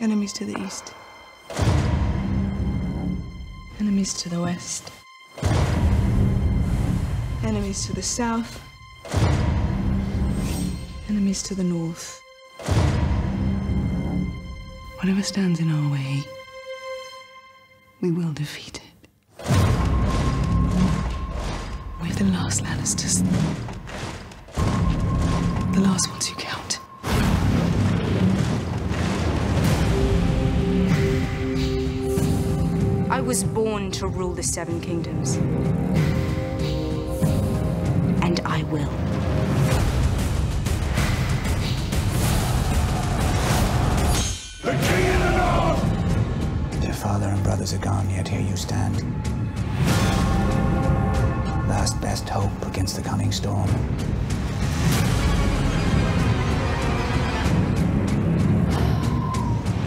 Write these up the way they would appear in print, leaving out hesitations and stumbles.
Enemies to the east. Enemies to the west. Enemies to the south. Enemies to the north. Whatever stands in our way, we will defeat it. We're the last Lannisters. The last ones who count. I was born to rule the Seven Kingdoms. And I will. The King in the North! Their father and brothers are gone, yet here you stand. Last best hope against the coming storm.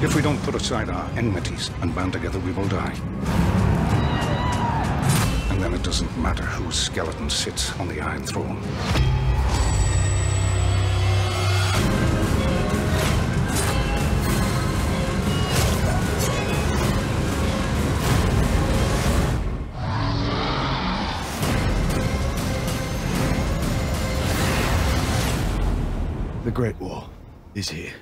If we don't put aside our enmities and band together, we will die. And then it doesn't matter whose skeleton sits on the Iron Throne. The Great War is here.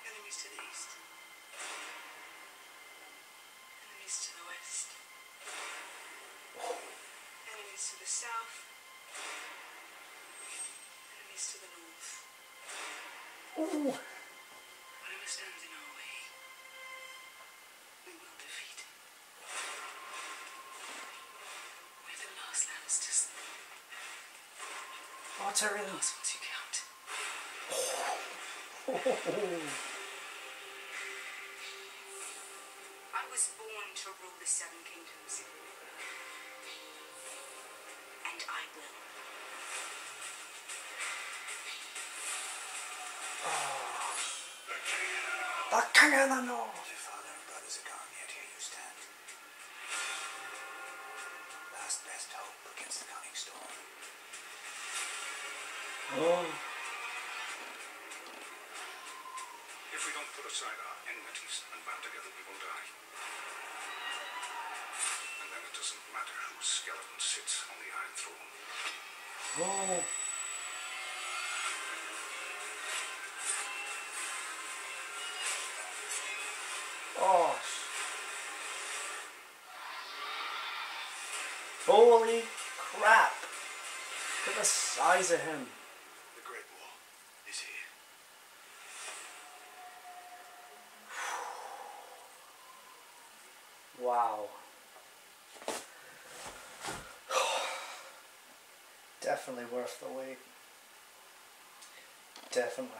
Enemies to the east. Enemies to the west. Enemies to the south. Enemies to the north. Whatever stands in our way, we will defeat it. We're the last Lannisters. What's her in? The last ones who count. I was born to rule the Seven Kingdoms. And I will. The King in the North! Their father and brothers are gone, yet here you stand. Last best hope against the coming storm. Oh. If we don't put aside our enmities and band together, we will die. And then it doesn't matter whose skeleton sits on the Iron Throne. Oh. Oh. Holy crap. Look at the size of him. The Great War is here. Wow. Definitely worth the wait. Definitely.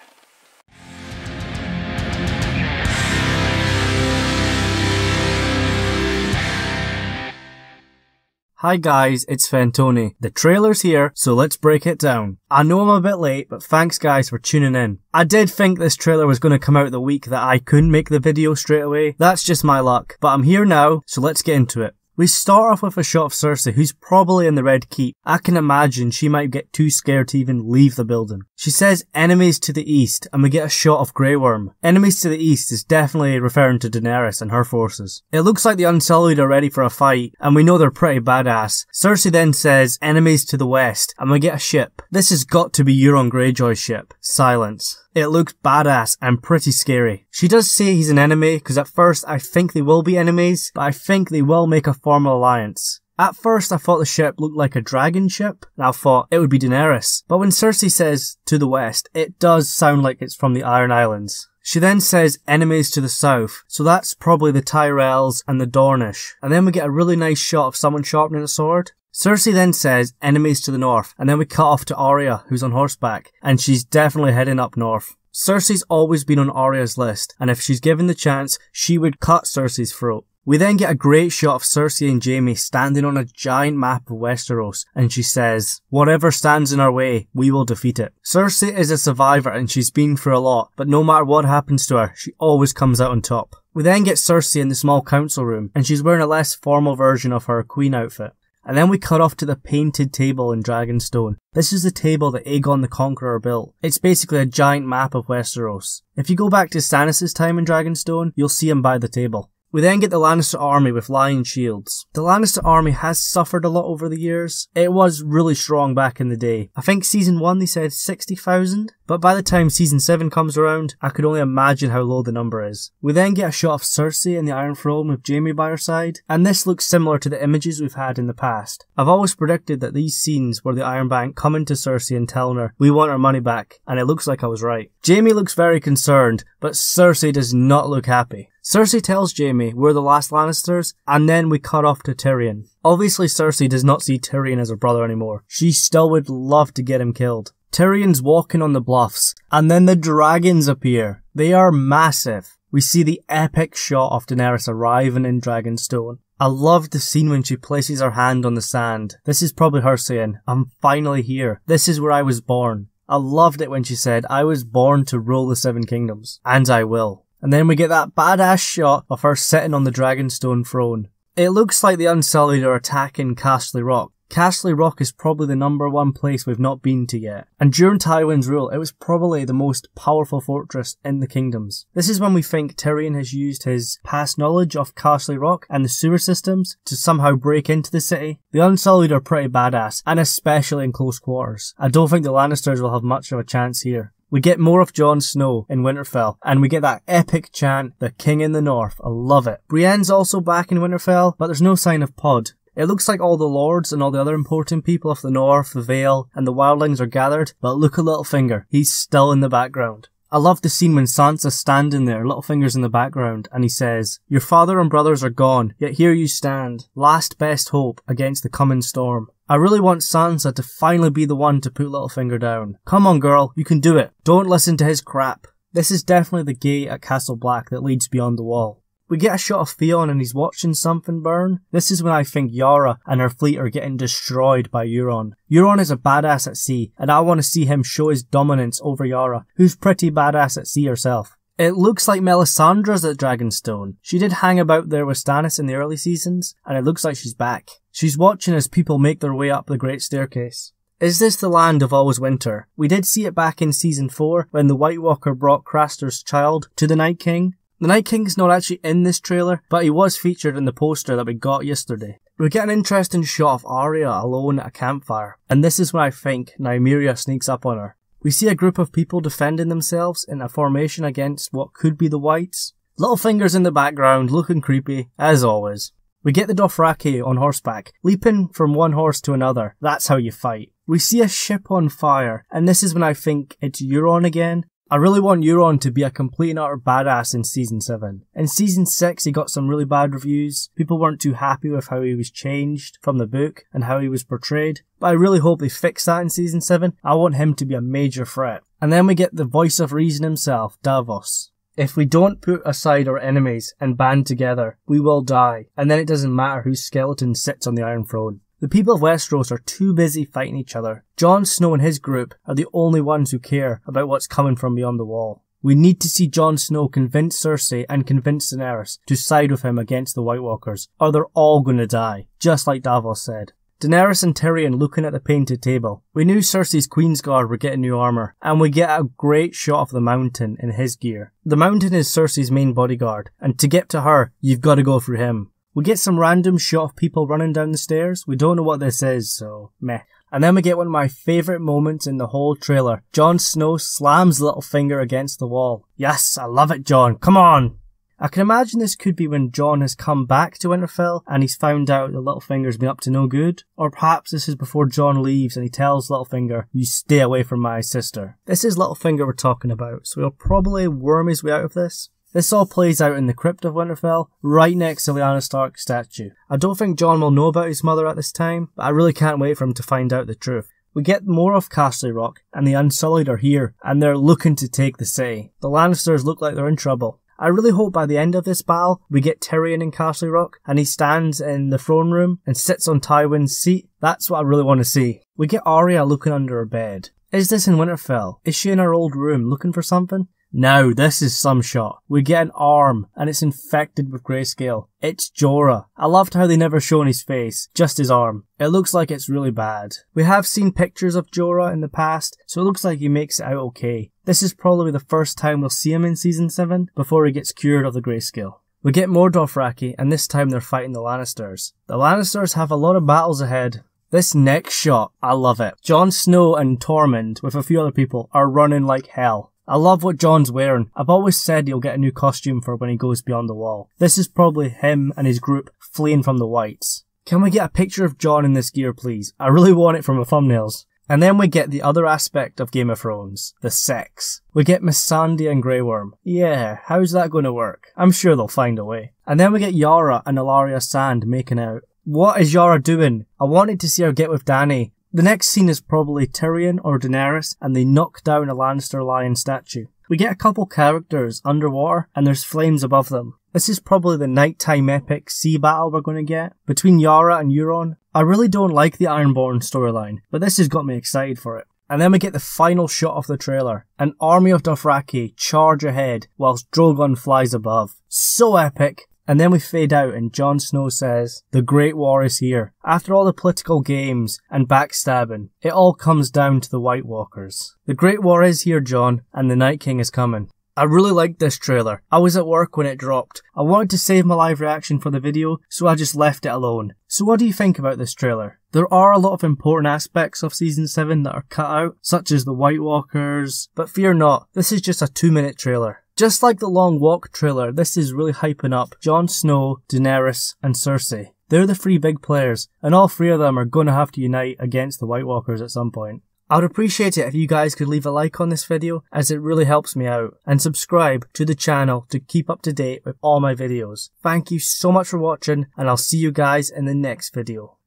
Hi guys, it's Fentony. The trailer's here, so let's break it down. I know I'm a bit late, but thanks guys for tuning in. I did think this trailer was going to come out the week that I couldn't make the video straight away. That's just my luck. But I'm here now, so let's get into it. We start off with a shot of Cersei, who's probably in the Red Keep. I can imagine she might get too scared to even leave the building. She says enemies to the east, and we get a shot of Grey Worm. Enemies to the east is definitely referring to Daenerys and her forces. It looks like the Unsullied are ready for a fight, and we know they're pretty badass. Cersei then says enemies to the west, and we get a ship. This has got to be Euron Greyjoy's ship. Silence. It looks badass and pretty scary. She does say he's an enemy, because at first I think they will be enemies, but I think they will make a formal alliance. At first I thought the ship looked like a dragon ship, and I thought it would be Daenerys. But when Cersei says to the west, it does sound like it's from the Iron Islands. She then says enemies to the south, so that's probably the Tyrells and the Dornish. And then we get a really nice shot of someone sharpening a sword. Cersei then says enemies to the north, and then we cut off to Arya, who's on horseback, and she's definitely heading up north. Cersei's always been on Arya's list, and if she's given the chance, she would cut Cersei's throat. We then get a great shot of Cersei and Jaime standing on a giant map of Westeros, and she says, "Whatever stands in our way, we will defeat it." Cersei is a survivor and she's been through a lot, but no matter what happens to her, she always comes out on top. We then get Cersei in the small council room, and she's wearing a less formal version of her queen outfit. And then we cut off to the painted table in Dragonstone. This is the table that Aegon the Conqueror built. It's basically a giant map of Westeros. If you go back to Stannis' time in Dragonstone, you'll see him by the table. We then get the Lannister army with lion shields. The Lannister army has suffered a lot over the years. It was really strong back in the day. I think season 1 they said 60,000, but by the time season 7 comes around, I could only imagine how low the number is. We then get a shot of Cersei in the Iron Throne with Jaime by her side, and this looks similar to the images we've had in the past. I've always predicted that these scenes were the Iron Bank coming to Cersei and telling her, "We want our money back," and it looks like I was right. Jaime looks very concerned, but Cersei does not look happy. Cersei tells Jaime we're the last Lannisters, and then we cut off to Tyrion. Obviously Cersei does not see Tyrion as her brother anymore. She still would love to get him killed. Tyrion's walking on the bluffs, and then the dragons appear. They are massive. We see the epic shot of Daenerys arriving in Dragonstone. I loved the scene when she places her hand on the sand. This is probably her saying, "I'm finally here. This is where I was born." I loved it when she said, "I was born to rule the Seven Kingdoms, and I will." And then we get that badass shot of her sitting on the Dragonstone throne. It looks like the Unsullied are attacking Castle Rock. Castle Rock is probably the #1 place we've not been to yet. And during Tywin's rule, it was probably the most powerful fortress in the kingdoms. This is when we think Tyrion has used his past knowledge of Castle Rock and the sewer systems to somehow break into the city. The Unsullied are pretty badass, and especially in close quarters. I don't think the Lannisters will have much of a chance here. We get more of Jon Snow in Winterfell, and we get that epic chant, "The King in the North." I love it. Brienne's also back in Winterfell, but there's no sign of Pod. It looks like all the lords and all the other important people of the North, the Vale, and the Wildlings are gathered, but look at Littlefinger. He's still in the background. I love the scene when Sansa's standing there, Littlefinger's in the background, and he says, "Your father and brothers are gone, yet here you stand, last best hope against the coming storm." I really want Sansa to finally be the one to put Littlefinger down. Come on girl, you can do it. Don't listen to his crap. This is definitely the gate at Castle Black that leads beyond the wall. We get a shot of Theon and he's watching something burn. This is when I think Yara and her fleet are getting destroyed by Euron. Euron is a badass at sea, and I want to see him show his dominance over Yara, who's pretty badass at sea herself. It looks like Melisandre's at Dragonstone. She did hang about there with Stannis in the early seasons, and it looks like she's back. She's watching as people make their way up the Great Staircase. Is this the land of always winter? We did see it back in season 4 when the White Walker brought Craster's child to the Night King. The Night King's not actually in this trailer, but he was featured in the poster that we got yesterday. We get an interesting shot of Arya alone at a campfire, and this is when I think Nymeria sneaks up on her. We see a group of people defending themselves in a formation against what could be the Whites. Littlefinger's in the background, looking creepy, as always. We get the Dothraki on horseback, leaping from one horse to another. That's how you fight. We see a ship on fire, and this is when I think it's Euron again. I really want Euron to be a complete and utter badass in Season 7. In Season 6 he got some really bad reviews. People weren't too happy with how he was changed from the book and how he was portrayed. But I really hope they fix that in Season 7. I want him to be a major threat. And then we get the voice of reason himself, Davos. If we don't put aside our enemies and band together, we will die. And then it doesn't matter whose skeleton sits on the Iron Throne. The people of Westeros are too busy fighting each other. Jon Snow and his group are the only ones who care about what's coming from beyond the wall. We need to see Jon Snow convince Cersei and convince Daenerys to side with him against the White Walkers, or they're all gonna die, just like Davos said. Daenerys and Tyrion looking at the painted table. We knew Cersei's Queensguard were getting new armour, and we get a great shot of the Mountain in his gear. The Mountain is Cersei's main bodyguard, and to get to her, you've got to go through him. We get some random shot of people running down the stairs. We don't know what this is, so meh. And then we get one of my favourite moments in the whole trailer. Jon Snow slams Littlefinger against the wall. Yes, I love it, Jon. Come on! I can imagine this could be when Jon has come back to Winterfell and he's found out that Littlefinger's been up to no good. Or perhaps this is before Jon leaves and he tells Littlefinger, "You stay away from my sister." This is Littlefinger we're talking about, so he'll probably worm his way out of this. This all plays out in the crypt of Winterfell, right next to Lyanna Stark's statue. I don't think Jon will know about his mother at this time, but I really can't wait for him to find out the truth. We get more of Castle Rock, and the Unsullied are here, and they're looking to take the city. The Lannisters look like they're in trouble. I really hope by the end of this battle, we get Tyrion in Castle Rock, and he stands in the throne room and sits on Tywin's seat. That's what I really want to see. We get Arya looking under her bed. Is this in Winterfell? Is she in her old room looking for something? Now, this is some shot. We get an arm, and it's infected with grayscale. It's Jorah. I loved how they never shown his face, just his arm. It looks like it's really bad. We have seen pictures of Jorah in the past, so it looks like he makes it out okay. This is probably the first time we'll see him in Season 7, before he gets cured of the grayscale. We get more Dothraki, and this time they're fighting the Lannisters. The Lannisters have a lot of battles ahead. This next shot, I love it. Jon Snow and Tormund, with a few other people, are running like hell. I love what Jon's wearing. I've always said he'll get a new costume for when he goes beyond the wall. This is probably him and his group fleeing from the Whites. Can we get a picture of Jon in this gear, please? I really want it from the thumbnails. And then we get the other aspect of Game of Thrones, the sex. We get Missandei and Grey Worm. Yeah, how's that going to work? I'm sure they'll find a way. And then we get Yara and Ilaria Sand making out. What is Yara doing? I wanted to see her get with Dany. The next scene is probably Tyrion or Daenerys, and they knock down a Lannister lion statue. We get a couple characters underwater, and there's flames above them. This is probably the nighttime epic sea battle we're going to get, between Yara and Euron. I really don't like the Ironborn storyline, but this has got me excited for it. And then we get the final shot of the trailer. An army of Dothraki charge ahead, whilst Drogon flies above. So epic! And then we fade out and Jon Snow says, "The Great War is here." After all the political games and backstabbing, it all comes down to the White Walkers. The Great War is here, Jon, and the Night King is coming. I really liked this trailer. I was at work when it dropped. I wanted to save my live reaction for the video, so I just left it alone. So what do you think about this trailer? There are a lot of important aspects of Season 7 that are cut out, such as the White Walkers, but fear not, this is just a 2-minute trailer. Just like the Long Walk trailer, this is really hyping up Jon Snow, Daenerys, and Cersei. They're the 3 big players, and all 3 of them are going to have to unite against the White Walkers at some point. I would appreciate it if you guys could leave a like on this video, as it really helps me out, and subscribe to the channel to keep up to date with all my videos. Thank you so much for watching, and I'll see you guys in the next video.